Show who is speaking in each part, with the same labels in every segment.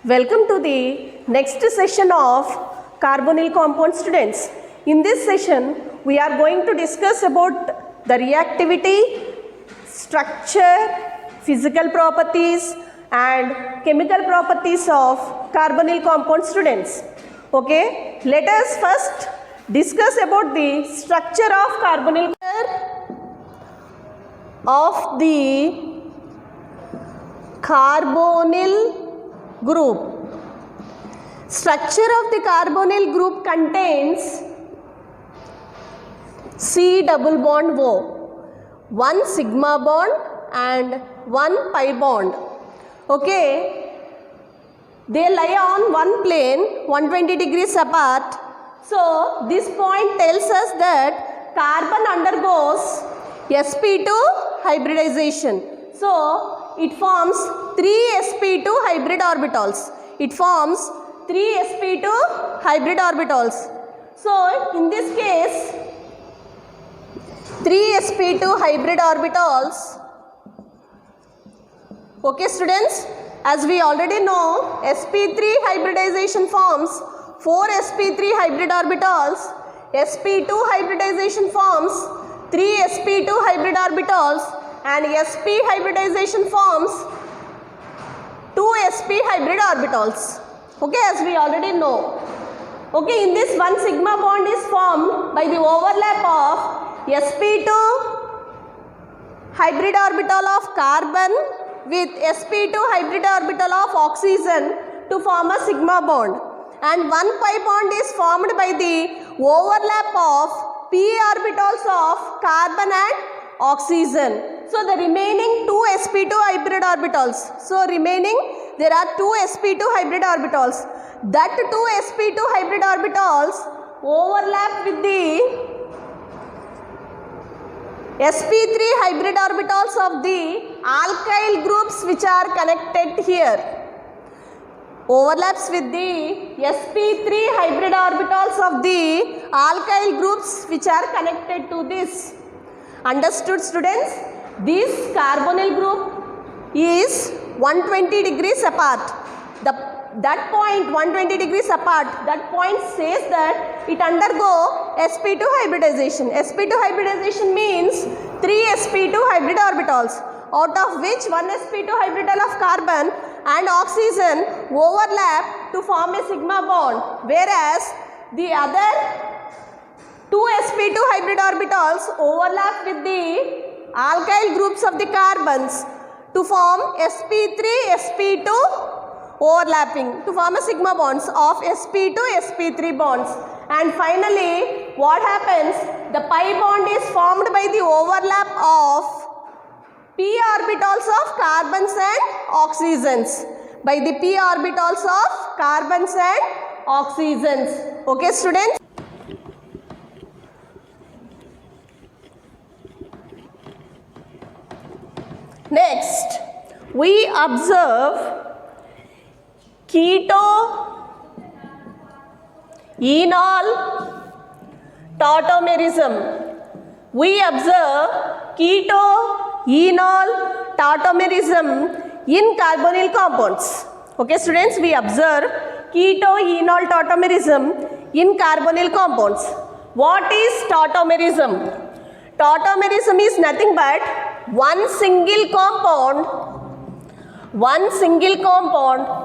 Speaker 1: Welcome to the next session of carbonyl compound students. In this session, we are going to discuss about the reactivity, structure, physical properties and chemical properties of carbonyl compound students. Okay, let us first discuss about the structure of carbonyl group. Structure of the carbonyl group contains C double bond O, one sigma bond and one pi bond. Okay, they lie on one plane 120 degrees apart. So this point tells us that carbon undergoes sp2 hybridization. So it forms 3 sp2 hybrid orbitals. It forms 3 sp2 hybrid orbitals. So in this case, 3 sp2 hybrid orbitals. Okay students, as we already know, sp3 hybridization forms 4 sp3 hybrid orbitals. sp2 hybridization forms 3 sp2 hybrid orbitals. And sp hybridization forms 2 sp hybrid orbitals. Okay, as we already know. Okay, in this one sigma bond is formed by the overlap of sp2 hybrid orbital of carbon with sp2 hybrid orbital of oxygen to form a sigma bond. And one pi bond is formed by the overlap of p orbitals of carbon and oxygen. So the remaining 2 sp2 hybrid orbitals. So remaining there are 2 sp2 hybrid orbitals. That 2 sp2 hybrid orbitals overlap with the sp3 hybrid orbitals of the alkyl groups which are connected here. Overlaps with the sp3 hybrid orbitals of the alkyl groups which are connected to this. Understood students? This carbonyl group is 120 degrees apart. That point 120 degrees apart, that point says that it undergo sp2 hybridization. sp2 hybridization means 3 sp2 hybrid orbitals, out of which 1 sp2 hybridal of carbon and oxygen overlap to form a sigma bond, whereas the other 2 sp2 hybrid orbitals overlap with the alkyl groups of the carbons to form sp3 sp2 overlapping to form a sigma bonds of sp2 sp3 bonds. And finally what happens, the pi bond is formed by the overlap of p orbitals of carbons and oxygens, by the p orbitals of carbons and oxygens. Okay students? Next, we observe keto-enol tautomerism. We observe keto-enol tautomerism in carbonyl compounds. Okay students, we observe keto-enol tautomerism in carbonyl compounds. What is tautomerism? Tautomerism is nothing but one single compound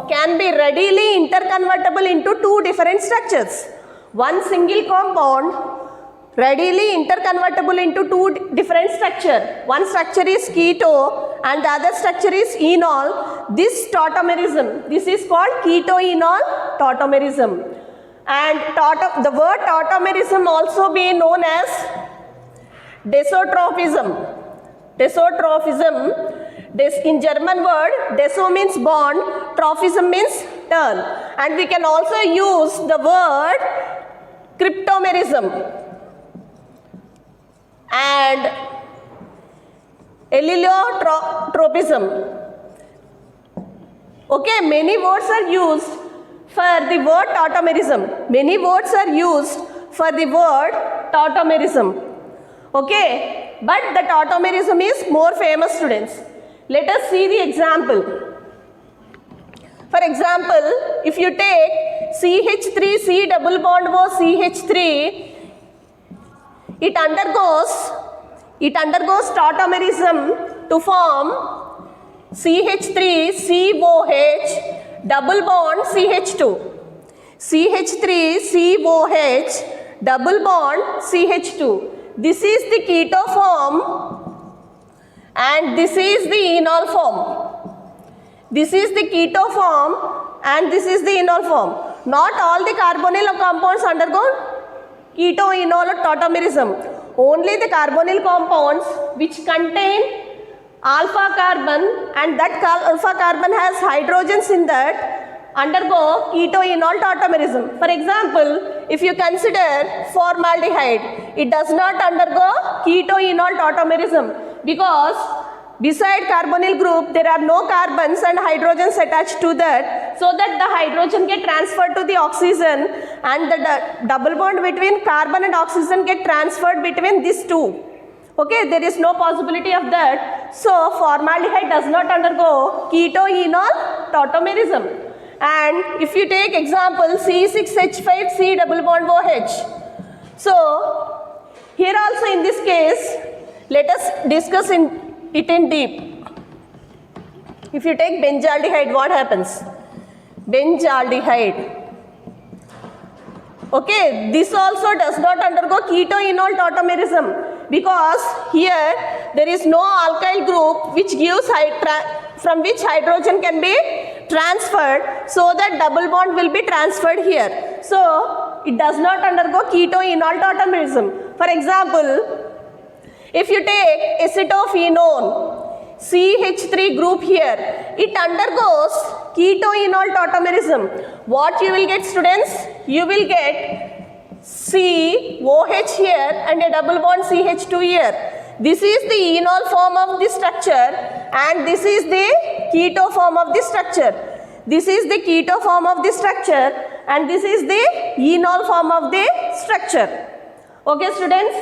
Speaker 1: can be readily interconvertible into two different structures. One single compound readily interconvertible into two different structure. One structure is keto and the other structure is enol. This tautomerism, this is called keto-enol tautomerism. And the word tautomerism also be known as desotrophism. Desotrophism, in German word, deso means bond, trophism means turn. And we can also use the word cryptomerism and allotropism. Okay, many words are used for the word tautomerism. Many words are used for the word tautomerism. Okay, but the tautomerism is more famous students. Let us see the example. For example, if you take CH3C double bond O CH3, it undergoes tautomerism to form CH3COH double bond CH2. CH3COH double bond CH2. This is the keto form and this is the enol form. This is the keto form and this is the enol form. Not all the carbonyl compounds undergo keto-enol tautomerism. Only the carbonyl compounds which contain alpha carbon and that alpha carbon has hydrogens in that undergo keto-enol tautomerism. For example, if you consider formaldehyde, it does not undergo keto-enol tautomerism because beside carbonyl group there are no carbons and hydrogens attached to that, so that the hydrogen get transferred to the oxygen and the double bond between carbon and oxygen get transferred between these two. Okay, there is no possibility of that. So formaldehyde does not undergo keto-enol tautomerism. And if you take example C6H5C double bond OH. So here also in this case, let us discuss it in deep. If you take benzaldehyde, what happens? Benzaldehyde. Okay, this also does not undergo keto-enol tautomerism because here there is no alkyl group which gives from which hydrogen can be transferred, so that double bond will be transferred here. So it does not undergo keto-enol tautomerism. For example, if you take acetophenone, CH3 group here, it undergoes keto-enol tautomerism. What you will get, students? You will get COH here and a double bond CH2 here. This is the enol form of the structure and this is the keto form of the structure. This is the keto form of the structure and this is the enol form of the structure. Okay, students?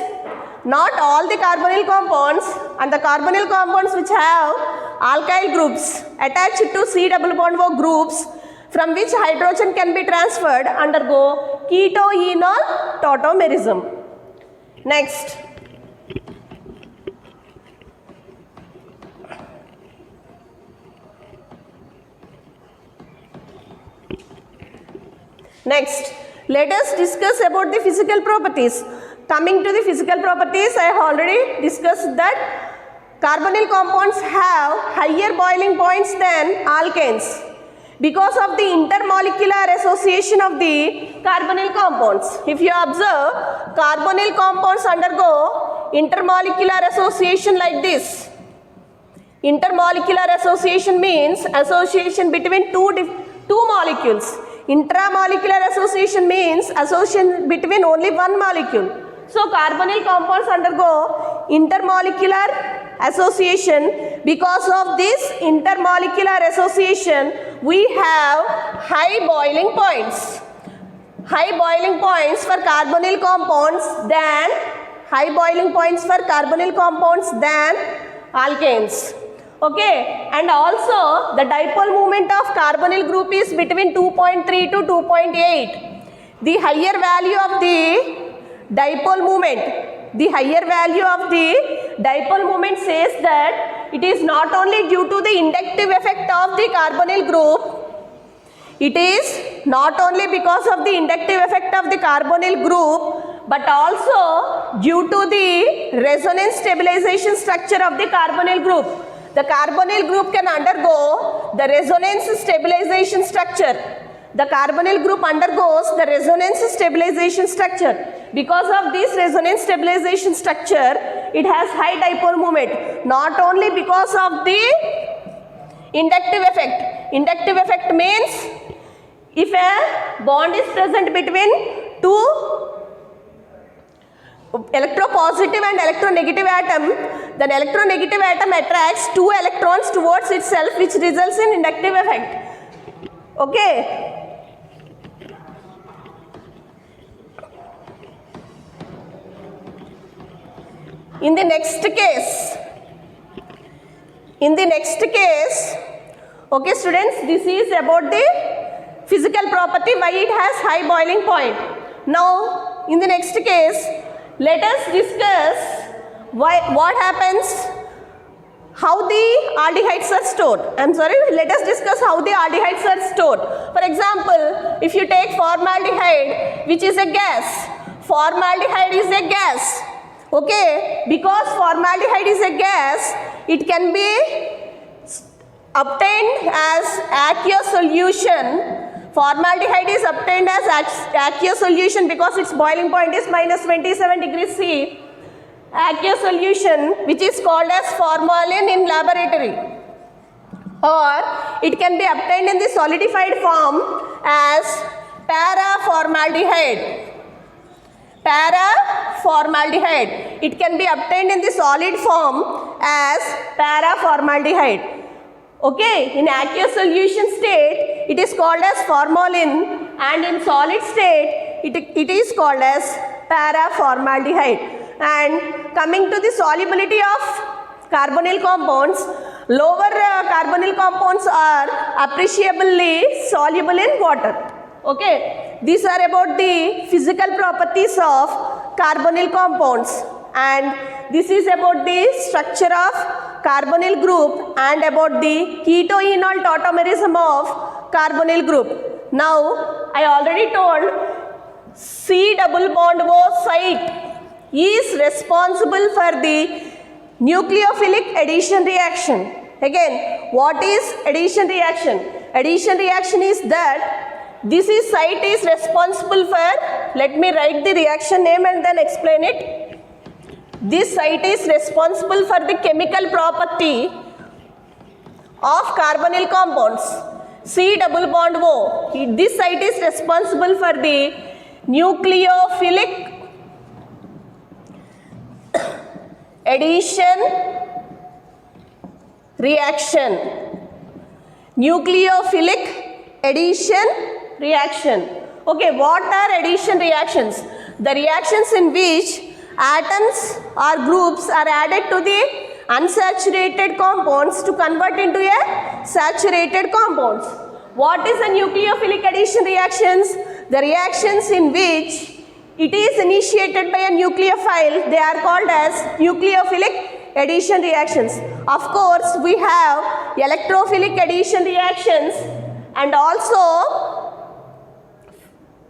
Speaker 1: Not all the carbonyl compounds and the carbonyl compounds which have alkyl groups attached to C double bond O groups from which hydrogen can be transferred undergo keto-enol tautomerism. Next. Next, let us discuss about the physical properties. Coming to the physical properties, I have already discussed that carbonyl compounds have higher boiling points than alkanes because of the intermolecular association of the carbonyl compounds. If you observe, carbonyl compounds undergo intermolecular association like this. Intermolecular association means association between two molecules. Intramolecular association means association between only one molecule. So carbonyl compounds undergo intermolecular association. Because of this intermolecular association, we have high boiling points. High boiling points for carbonyl compounds than alkanes. Okay, and also the dipole moment of carbonyl group is between 2.3 to 2.8. The higher value of the dipole moment says that it is not only due to the inductive effect of the carbonyl group, it is not only because of the inductive effect of the carbonyl group, but also due to the resonance stabilization structure of the carbonyl group. The carbonyl group can undergo the resonance stabilization structure. The carbonyl group undergoes the resonance stabilization structure. Because of this resonance stabilization structure, it has high dipole moment. Not only because of the inductive effect. Inductive effect means if a bond is present between two electropositive and electronegative atom, then electronegative atom attracts two electrons towards itself, which results in inductive effect. Okay. In the next case, Okay students, this is about the physical property why it has high boiling point. Now in the next case, let us discuss what happens, how the aldehydes are stored. Let us discuss how the aldehydes are stored. For example, if you take formaldehyde, which is a gas, formaldehyde is a gas. Okay, because formaldehyde is a gas, it can be obtained as aqueous solution. Formaldehyde is obtained as aqueous solution because its boiling point is minus 27 degrees C. Aqueous solution, which is called as formalin in laboratory, or it can be obtained in the solidified form as paraformaldehyde. Paraformaldehyde. It can be obtained in the solid form as paraformaldehyde. Okay, in aqueous solution state, it is called as formalin, and in solid state, it is called as paraformaldehyde. And coming to the solubility of carbonyl compounds, lower carbonyl compounds are appreciably soluble in water. Okay, these are about the physical properties of carbonyl compounds, and this is about the structure of carbonyl group and about the keto-enol tautomerism of carbonyl group. Now, I already told C double bond O site is responsible for the nucleophilic addition reaction. Again, what is addition reaction? Addition reaction is that this is site is responsible for, let me write the reaction name and then explain it. This site is responsible for the chemical property of carbonyl compounds, C double bond O. This site is responsible for the nucleophilic addition reaction. Nucleophilic addition reaction. Okay, what are addition reactions? The reactions in which atoms or groups are added to the unsaturated compounds to convert into a saturated compounds. What is the nucleophilic addition reactions? The reactions in which it is initiated by a nucleophile, they are called as nucleophilic addition reactions. Of course, we have electrophilic addition reactions and also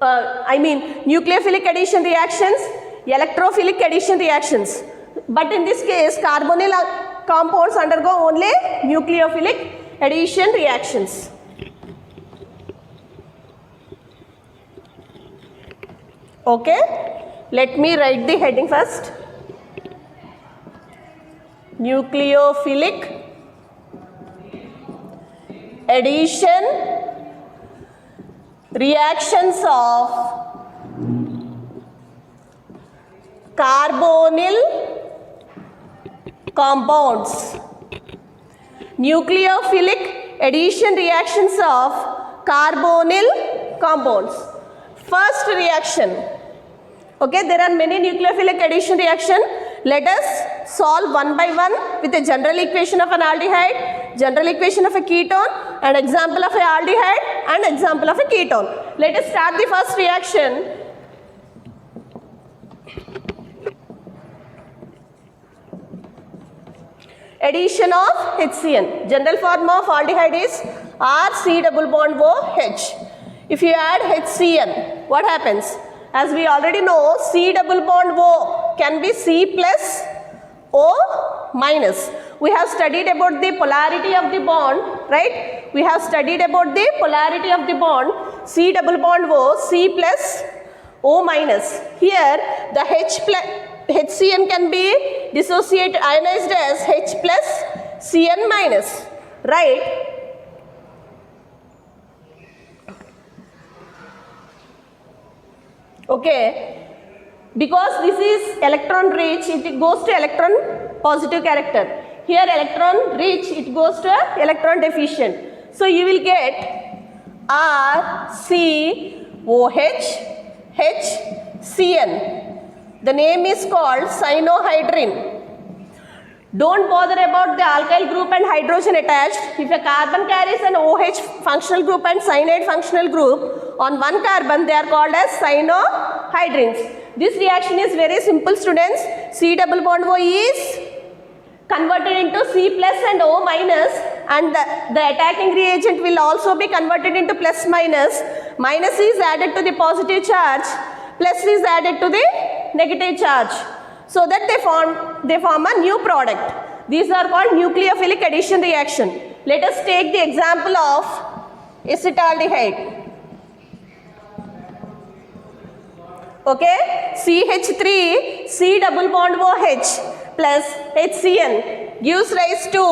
Speaker 1: nucleophilic addition reactions, electrophilic addition reactions. But in this case, carbonyl compounds undergo only nucleophilic addition reactions. Okay, let me write the heading first. Nucleophilic addition reactions of carbonyl compounds. Nucleophilic addition reactions of carbonyl compounds. First reaction. Okay, there are many nucleophilic addition reaction. Let us solve one by one with a general equation of an aldehyde, general equation of a ketone, an example of a aldehyde and example of a ketone. Let us start the first reaction. Addition of HCN. General form of aldehyde is RC double bond OH. If you add HCN, what happens? As we already know, C double bond O can be C plus O minus. We have studied about the polarity of the bond, right? We have studied about the polarity of the bond, C double bond O, C plus O minus. Here, the HCN can be dissociated, ionized as H plus Cn minus, right? Okay, because this is electron rich, it goes to electron positive character. Here electron rich, it goes to electron deficient. So you will get RCOH HCN. The name is called cyanohydrin. Don't bother about the alkyl group and hydrogen attached. If a carbon carries an OH functional group and cyanide functional group on one carbon, they are called as cyanohydrins. This reaction is very simple, students. C double bond O is converted into C plus and O minus, and the attacking reagent will also be converted into plus minus. Minus is added to the positive charge, plus is added to the negative charge, so that they form a new product. These are called nucleophilic addition reaction. Let us take the example of acetaldehyde. Okay, CH3 C double bond OH plus HCN gives rise to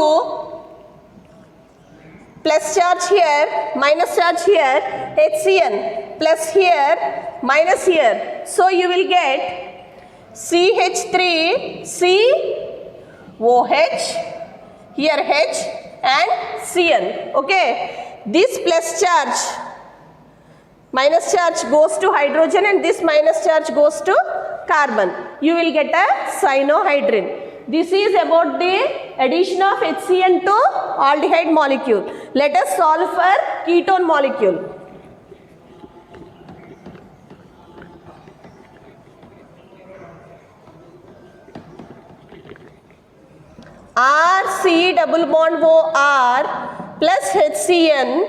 Speaker 1: plus charge here, minus charge here, HCN plus here, minus here. So you will get CH3 C OH, here H and Cn. Okay, this plus charge, minus charge goes to hydrogen and this minus charge goes to carbon. You will get a cyanohydrin. This is about the addition of HCN to aldehyde molecule. Let us solve for ketone molecule. RC double bond OR plus HCN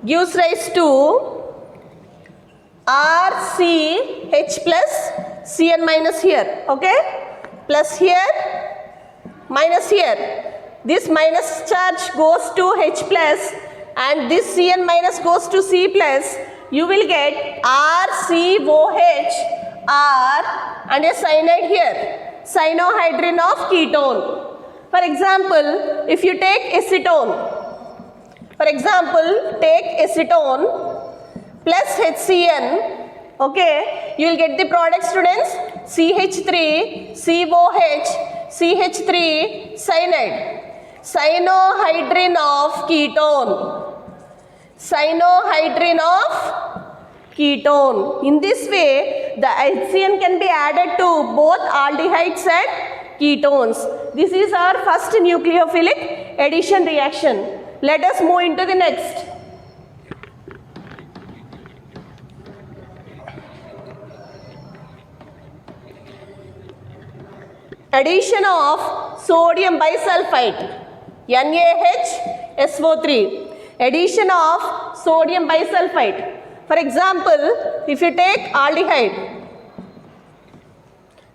Speaker 1: gives rise to RCH plus Cn minus here, okay, plus here, minus here. This minus charge goes to H plus and this Cn minus goes to C plus. You will get RCOH R and a cyanide here, cyanohydrin of ketone. For example, if you take acetone, plus HCN, okay, you will get the product, students, CH3, COH, CH3, cyanide, cyanohydrin of ketone, cyanohydrin of ketone. In this way, the HCN can be added to both aldehydes and ketones. This is our first nucleophilic addition reaction. Let us move into the next. Addition of sodium bisulfite, NaHSO3. Addition of sodium bisulfite. For example, if you take aldehyde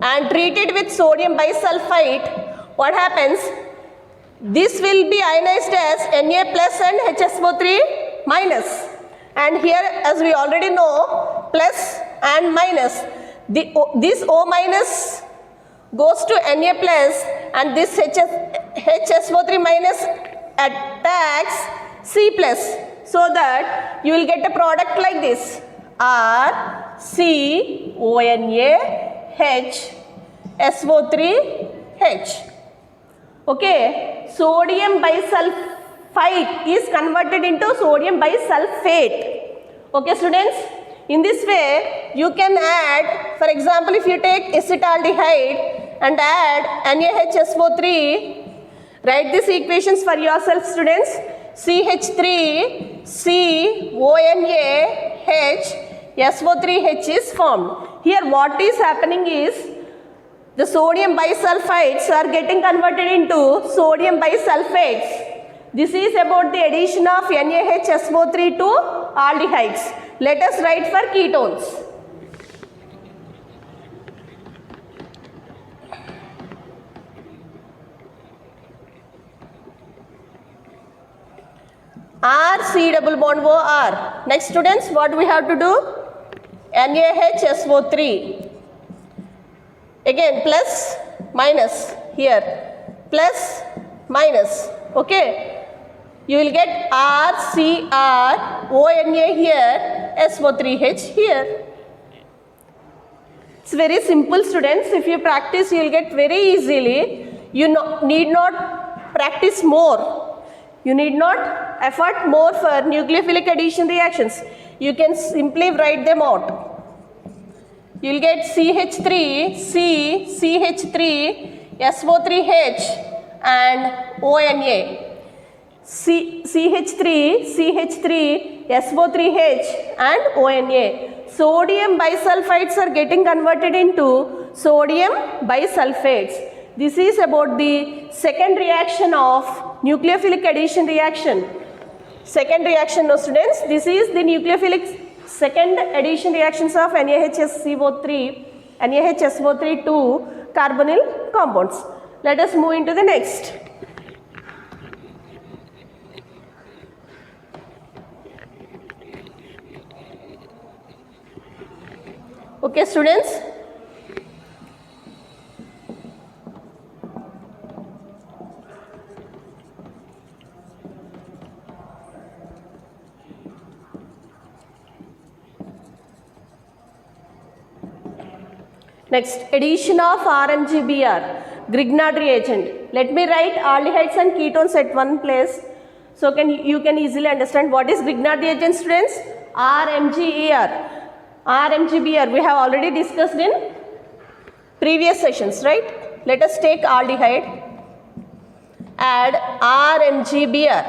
Speaker 1: and treat it with sodium bisulfite, what happens? This will be ionized as Na plus and HSO3 minus. And here, as we already know, plus and minus. This O minus goes to Na plus and this HSO3 minus attacks C plus, so that you will get a product like this, RCONaHSO3H. Okay, sodium bisulfite is converted into sodium bisulfate. Okay, students, in this way you can add, for example, if you take acetaldehyde and add NaHSO3, write these equations for yourself, students. CH3 CONaHSO3H is formed. Here what is happening is the sodium bisulfites are getting converted into sodium bisulfates. This is about the addition of NaHSO3 to aldehydes. Let us write for ketones. RC double bond OR. Next, students, what we have to do? NaHSO3. Again, plus, minus here. Plus, minus. Okay. You will get RCRONA here, SO3H here. It's very simple, students. If you practice, you will get very easily. You need not practice more. You need not effort more for nucleophilic addition reactions. You can simply write them out. You will get CH3, C, CH3, SO3H and ONA. CH3, SO3H and ONA. Sodium bisulfides are getting converted into sodium bisulfates. This is about the second reaction of nucleophilic addition reaction. Second reaction, no students, this is the nucleophilic second addition reactions of NaHSO3 to carbonyl compounds. Let us move into the next. Okay, students. Next, addition of RMGBr, Grignard reagent. Let me write aldehydes and ketones at one place so you can easily understand what is Grignard reagent, students. RMGBr we have already discussed in previous sessions, right? Let us take aldehyde, add RMGBr.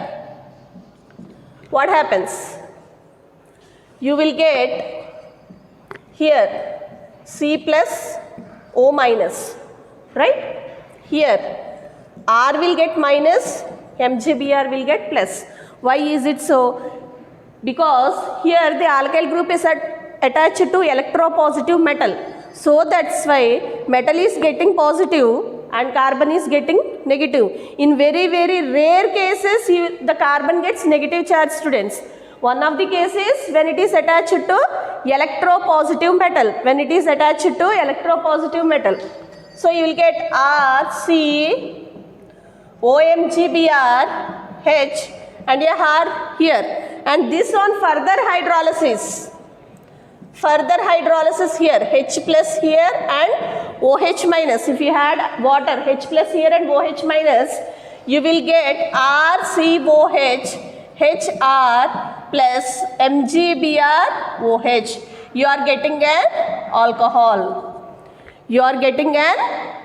Speaker 1: What happens? You will get here C plus O minus, right? Here R will get minus, MGBr will get plus. Why is it so? Because here the alkyl group is attached to electropositive metal. So that's why metal is getting positive and carbon is getting negative. In very rare cases the carbon gets negative charge, students. One of the cases when it is attached to electropositive metal. So you will get RC, OMGBr, H and a R here. And this on further hydrolysis here, H plus here and OH minus. If you had water, H plus here and OH minus, you will get RCOH, HR plus MgBrOH. You are getting an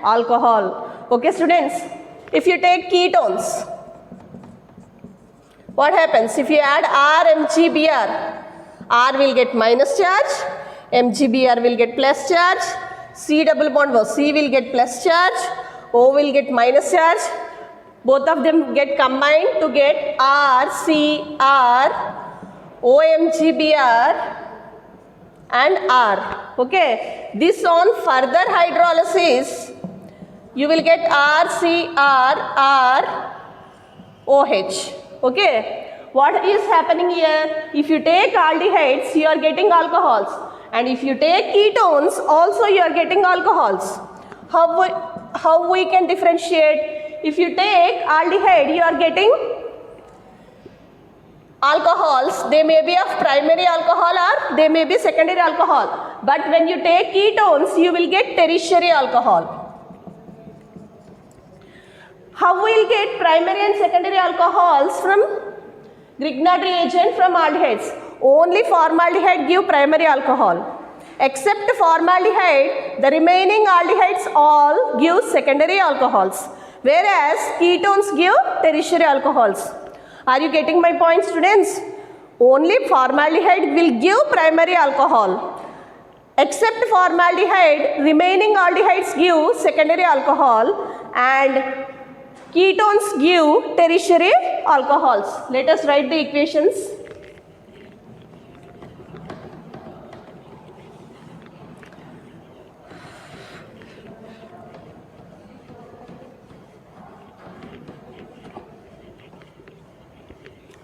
Speaker 1: alcohol. Okay, students. If you take ketones, what happens? If you add RMGBr, R will get minus charge, MGBr will get plus charge, C double bond O, C will get plus charge, O will get minus charge. Both of them get combined to get RCr, OMGBr and R. Okay. This on further hydrolysis, you will get RCrROH. Okay. What is happening here? If you take aldehydes, you are getting alcohols. And if you take ketones, also you are getting alcohols. How we can differentiate? If you take aldehyde, you are getting alcohols. They may be of primary alcohol or they may be secondary alcohol. But when you take ketones, you will get tertiary alcohol. How we will get primary and secondary alcohols from Grignard reagent from aldehydes? Only formaldehyde give primary alcohol. Except formaldehyde, the remaining aldehydes all give secondary alcohols. Whereas ketones give tertiary alcohols. Are you getting my point, students? Only formaldehyde will give primary alcohol. Except formaldehyde, remaining aldehydes give secondary alcohol and ketones give tertiary alcohols. Let us write the equations.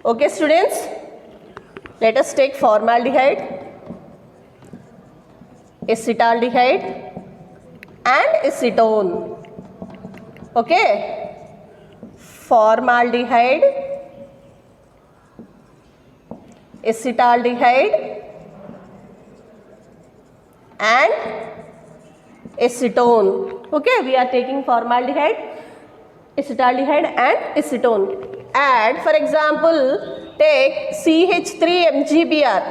Speaker 1: Okay, students, let us take formaldehyde, acetaldehyde and acetone. Okay, formaldehyde, acetaldehyde and acetone. Okay, we are taking formaldehyde, acetaldehyde and acetone. Add, for example, take CH3MGBr.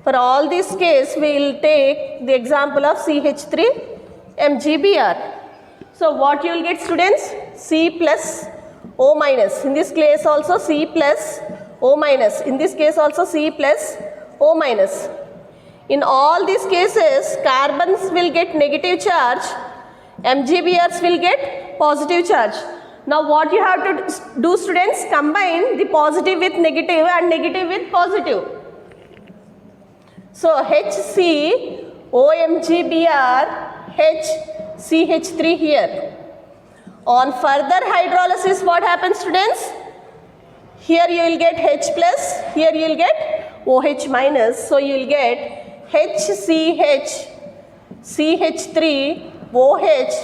Speaker 1: For all this case, we will take the example of CH3MGBr. So what you will get, students? C plus O minus. In this case also C plus O minus. In this case also C plus O minus. In all these cases, carbons will get negative charge, MgBrs will get positive charge. Now what you have to do, students? Combine the positive with negative and negative with positive. So HC OMgBr HCH3 here. On further hydrolysis, what happens, students? Here you will get H plus, here you will get OH minus. So you will get HCH CH3 OH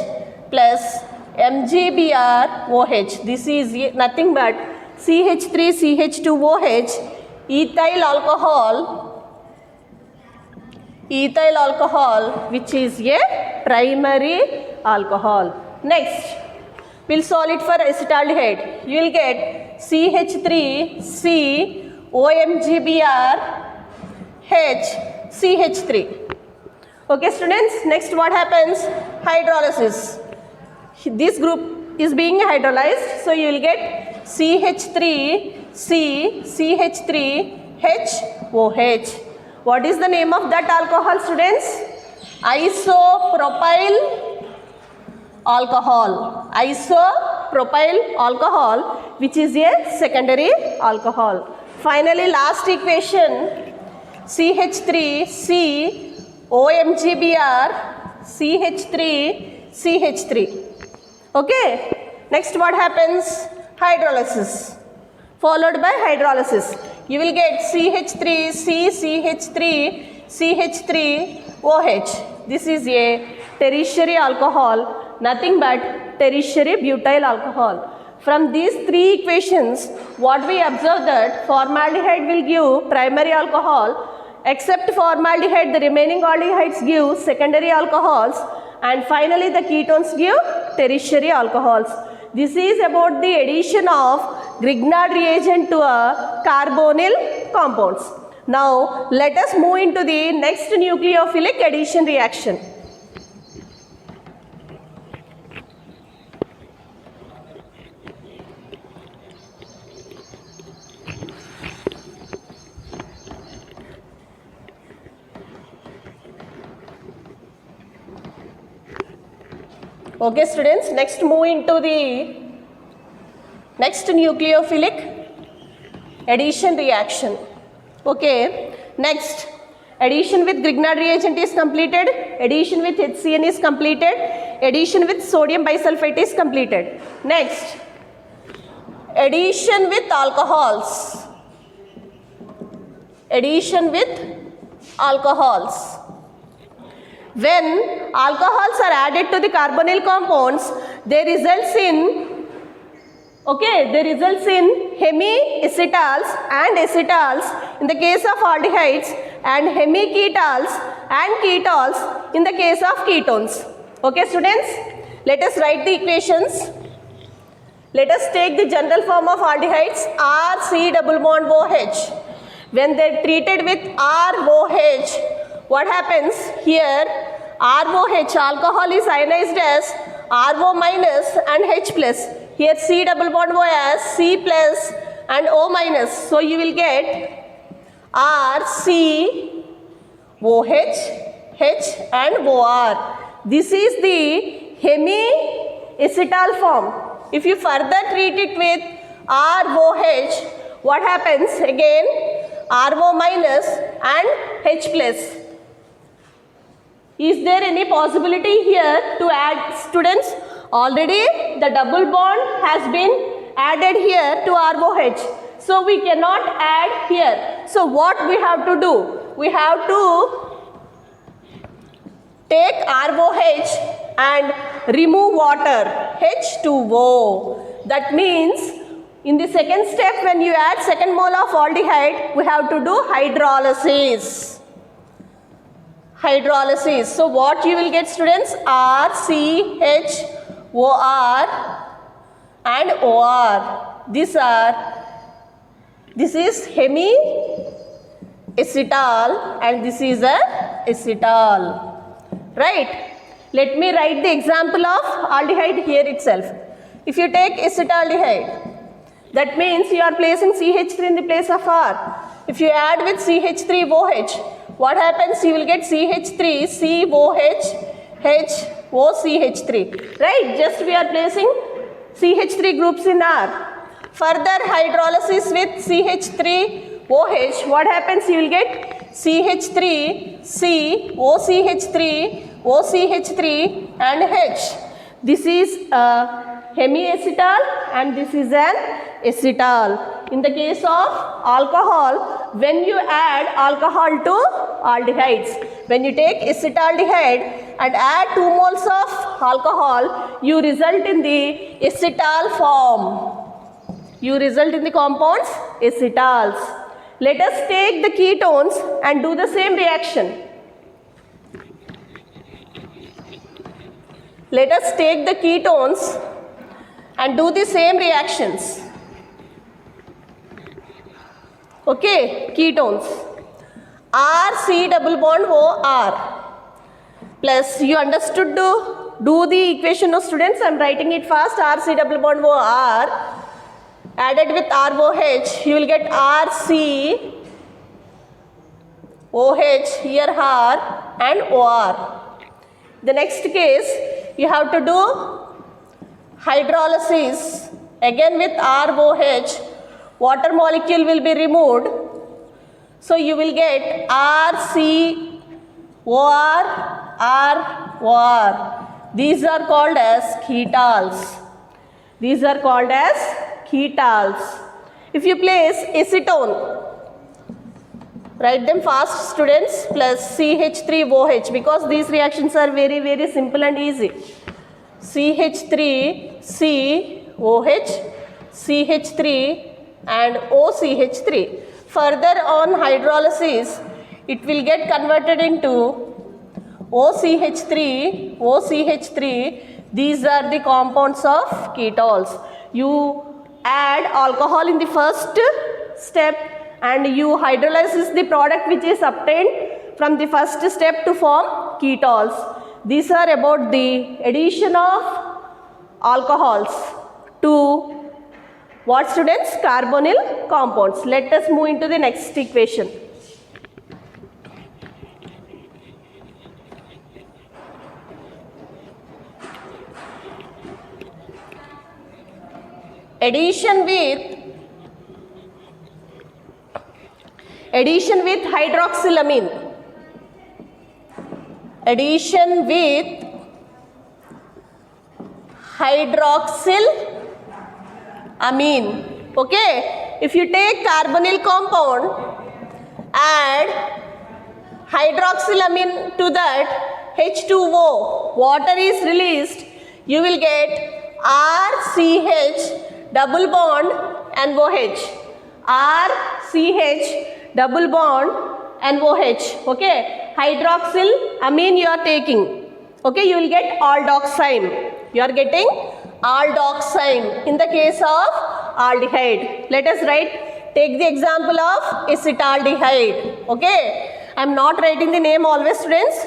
Speaker 1: plus MgBr OH. This is nothing but CH3 CH2 OH, ethyl alcohol, which is a primary alcohol. Next, we'll solve it for acetaldehyde. You will get CH3C OMgBr HCH3. Okay, students, next what happens? Hydrolysis. This group is being hydrolyzed, so you will get CH3C CH3HOH. What is the name of that alcohol, students? Isopropyl alcohol. Isopropyl alcohol, which is a secondary alcohol. Finally, last equation, CH3C OMgBr CH3CH3. Okay. Next what happens? Hydrolysis. Followed by hydrolysis. You will get CH3C CH3OH. This is a tertiary alcohol, nothing but tertiary butyl alcohol. From these three equations, what we observe that formaldehyde will give primary alcohol, except formaldehyde, the remaining aldehydes give secondary alcohols, and finally the ketones give tertiary alcohols. This is about the addition of Grignard reagent to a carbonyl compounds. Now let us move into the next nucleophilic addition reaction. Okay, students, next move into the next nucleophilic addition reaction. Okay, next addition with Grignard reagent is completed, addition with HCN is completed, addition with sodium bisulfite is completed. Next, addition with alcohols. Addition with alcohols. When alcohols are added to the carbonyl compounds, they results in hemiacetals and acetals in the case of aldehydes, and hemiketals and ketols in the case of ketones. Okay, students, let us write the equations. Let us take the general form of aldehydes, RC double bond OH. When they are treated with ROH, what happens here? ROH, alcohol is ionized as RO minus and H plus. Here C double bond O as C plus and O minus. So you will get RC OH, H and OR. This is the hemiacetal form. If you further treat it with ROH, what happens? Again RO minus and H plus. Is there any possibility here to add, students? Already the double bond has been added here to ROH. So we cannot add here. So what we have to do? We have to take ROH and remove water, H2O. That means in the second step, when you add second mole of aldehyde, we have to do hydrolysis. So what you will get, students? RCHOR and OR. This is hemiacetal and this is a acetal. Right? Let me write the example of aldehyde here itself. If you take acetaldehyde, that means you are placing CH3 in the place of R. If you add with CH3OH, what happens? You will get CH3COH HOCH3, right? Just we are placing CH3 groups in R. Further hydrolysis with CH3OH, what happens? You will get CH3C, OCH3, OCH3 and H. This is hemiacetal and this is an acetal. In the case of alcohol, when you add alcohol to aldehydes, when you take acetaldehyde and add 2 moles of alcohol, you result in the acetal form. You result in the compounds acetals. Let us take the ketones and do the same reaction. Let us take the ketones and do the same reactions. Okay, ketones. RC double bond OR plus, you understood to do the equation of students. I am writing it fast. RC double bond OR added with ROH, you will get RC OH, here R and OR. The next case, you have to do hydrolysis again with ROH. Water molecule will be removed. So you will get RCOR, ROR. These are called as ketols. These are called as ketols. If you place acetone, write them fast students, plus CH3OH, because these reactions are very, very simple and easy. CH3COH, CH3 and OCH3. Further on hydrolysis, it will get converted into OCH3, OCH3. These are the compounds of ketols. You add alcohol in the first step and you hydrolyze the product which is obtained from the first step to form ketols. These are about the addition of alcohols to what students? Carbonyl compounds. Let us move into the next equation. Addition with hydroxylamine. Addition with hydroxylamine. Okay. If you take carbonyl compound, add hydroxylamine to that, H2O, water is released, you will get RCH double bond and OH. RCH double bond and OH. Okay. Hydroxylamine you are taking. Okay. You will get aldoxime. You are getting aldoxime in the case of aldehyde. Let us take the example of acetaldehyde. Okay. I am not writing the name always students,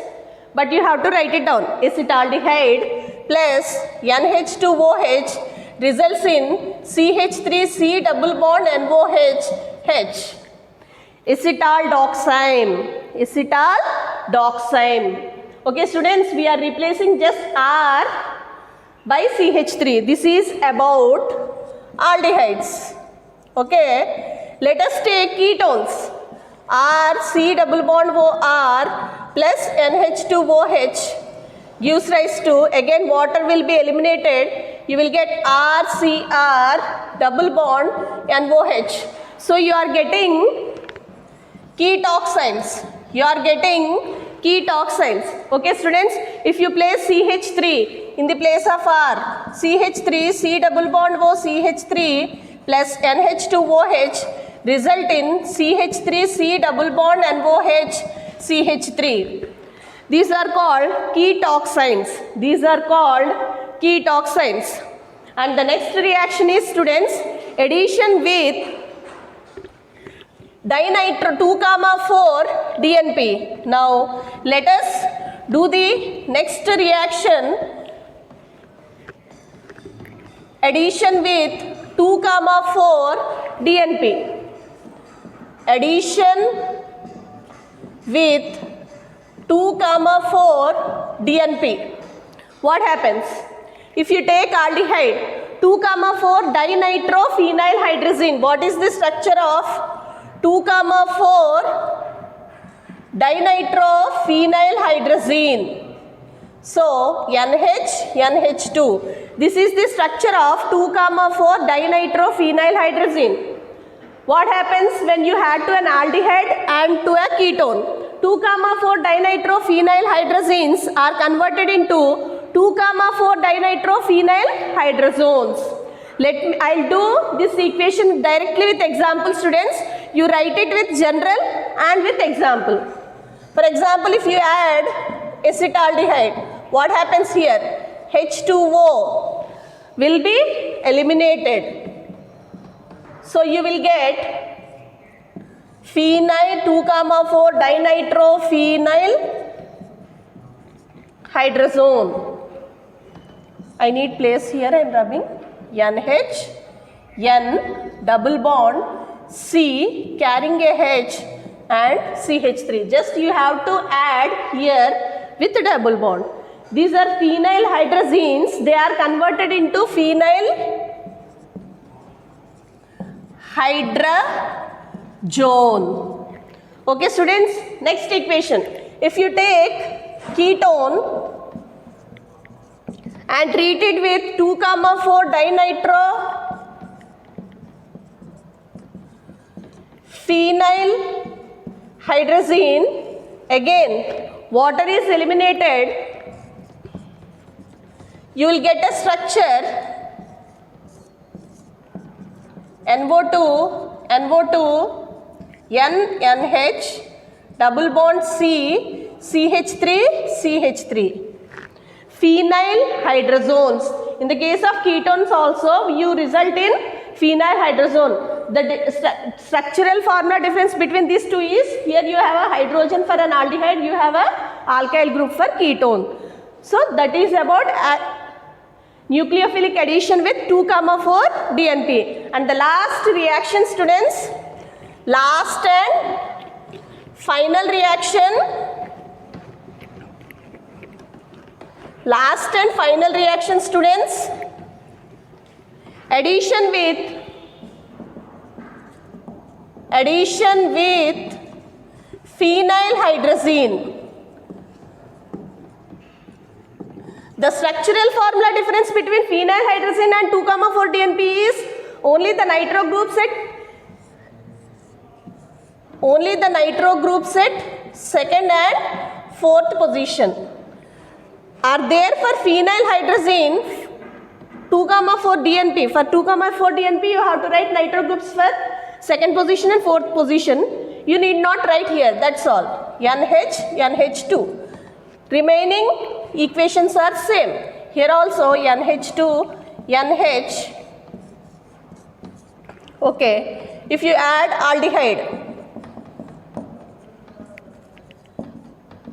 Speaker 1: but you have to write it down. Acetaldehyde plus NH2OH results in CH3C double bond NOH H. Acetaldoxime. Acetaldoxime. Okay students, we are replacing just R by CH3. This is about aldehydes. Okay. Let us take ketones. RC double bond OR plus NH2OH gives rise to, again water will be eliminated. You will get RCR double bond NOH. So you are getting ketoxines. You are getting ketoxines. Okay students, if you place CH3 in the place of R, CH3 C double bond O CH3 plus NH2OH result in CH3 C double bond NOH CH3. These are called ketoxines. These are called ketoxines. And the next reaction is students, addition with dinitro 2,4 DNP. Now let us Do the next reaction, addition with 2,4 DNP. Addition with 2,4 DNP. What happens? If you take aldehyde 2,4 dinitrophenylhydrazine, what is the structure of 2,4 dinitrophenylhydrazine? So NH2. This is the structure of 2,4 dinitrophenylhydrazine. What happens when you add to an aldehyde and to a ketone? 2,4 dinitrophenylhydrazenes are converted into 2,4 dinitrophenylhydrazones. I'll do this equation directly with example, students. You write it with general and with example. For example, if you add acetaldehyde, what happens here? H2O will be eliminated. So you will get phenyl 2,4 dinitrophenylhydrazone. I need place here, I am rubbing. NH, N, double bond, C, carrying a H and CH3. Just you have to add here with double bond. These are phenylhydrazenes. They are converted into phenylhydrazone. Okay, students. Next equation. If you take ketone and treat it with 2,4 dinitrophenylhydrazine, again water is eliminated, you will get a structure NO2, NH, double bond C, CH3. Phenylhydrazones. In the case of ketones also, you result in phenylhydrazone. The structural formula difference between these two is, here you have a hydrogen for an aldehyde, you have a alkyl group for ketone. So that is about nucleophilic addition with 2,4 DNP. And the last reaction, students, last and final reaction. Last and final reaction, students, addition with phenylhydrazine. The structural formula difference between phenylhydrazine and 2,4 DNP is only the nitro group set second and fourth position are there for phenylhydrazine 2,4 DNP. For 2,4 DNP, you have to write nitro groups for second position and fourth position. You need not write here, that's all. NH, NH2. Remaining equations are same. Here also NH2, NH. Okay. If you add aldehyde,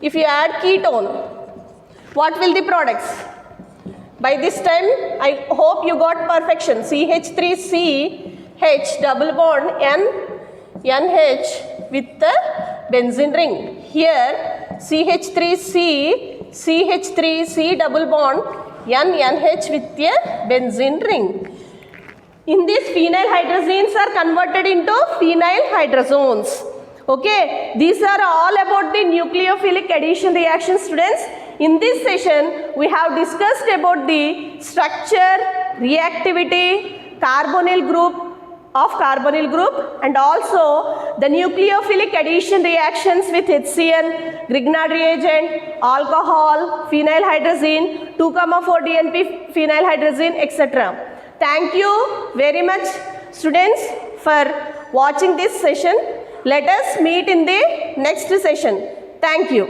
Speaker 1: if you add ketone, what will the products? By this time, I hope you got perfection. CH3CH double bond NH with the benzene ring. Here CH3C double bond NH with a benzene ring. In this, phenylhydrazenes are converted into phenylhydrazones. Okay, these are all about the nucleophilic addition reaction, students. In this session, we have discussed about the structure, reactivity, carbonyl group and also the nucleophilic addition reactions with HCl, Grignard reagent, alcohol, phenylhydrazine, 2,4 DNP phenylhydrazine, etc. Thank you very much, students, for watching this session. Let us meet in the next session. Thank you.